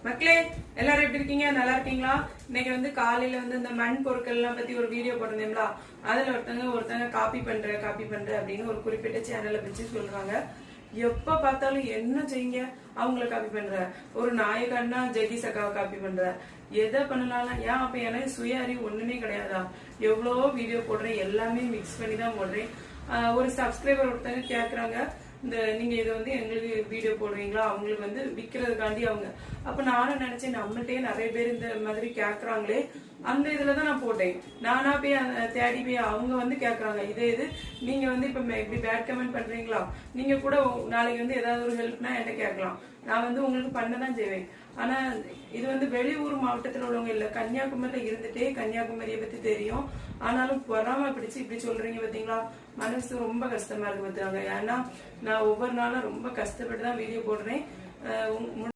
மக்களே எல்லாரும் எப்படி இருக்கீங்க? நல்லா இருக்கீங்களா? இன்னைக்கு வந்து காலையில வந்து இந்த மண் பொருட்கள் எல்லாம் பத்தி ஒரு வீடியோ போட்டிருந்தேங்களா? அதுல ஒருத்தங்க காப்பி பண்ற அப்படின்னு ஒரு குறிப்பிட்ட சேனலை வச்சு சொல்றாங்க. எப்ப பார்த்தாலும் என்ன செய்யுங்க அவங்கள காப்பி பண்ற, ஒரு நாயகன்னா ஜெகி சக்காவை காப்பி பண்ற, எதை பண்ணலாம் ஏன்? அப்ப எனக்கு சுய அறிவு ஒண்ணுமே கிடையாதா? எவ்வளவோ வீடியோ போடுறேன், எல்லாமே மிக்ஸ் பண்ணி தான் போடுறேன். ஒரு சப்ஸ்கிரைபர் ஒருத்தங்க கேக்குறாங்க, இந்த நீங்க இதை வந்து எங்களுக்கு வீடியோ போடுவீங்களா, அவங்களுக்கு வந்து விக்கிறதுக்காண்டி அவங்க. அப்ப நானும் நினைச்சேன், நம்மள்டே நிறைய பேர் இந்த மாதிரி கேக்குறாங்களே, அந்த இதுலதான் நான் போட்டேன். நானா போய் தேடி போய் அவங்க வந்து கேக்குறாங்க, இதே இது நீங்க வந்து இப்ப இப்படி பேட் கமெண்ட் பண்றீங்களா, நீங்க கூட நாளைக்கு வந்து ஏதாவது ஒரு ஹெல்ப்னா என்கிட்ட கேட்கலாம், நான் வந்து உங்களுக்கு பண்ணதான் செய்வேன். ஆனா இது வந்து வெளியூர் மாவட்டத்துல உள்ளவங்க இல்ல, கன்னியாகுமரியில இருந்துட்டே கன்னியாகுமரியை பத்தி தெரியும், ஆனாலும் பொறாம பிடிச்சு இப்படி சொல்றீங்க பாத்தீங்களா? மனசு ரொம்ப கஷ்டமா இருக்கு பாத்துக்காங்க. ஏன்னா நான் ஒவ்வொரு நாளும் ரொம்ப கஷ்டப்பட்டு தான் வீடியோ போடுறேன்.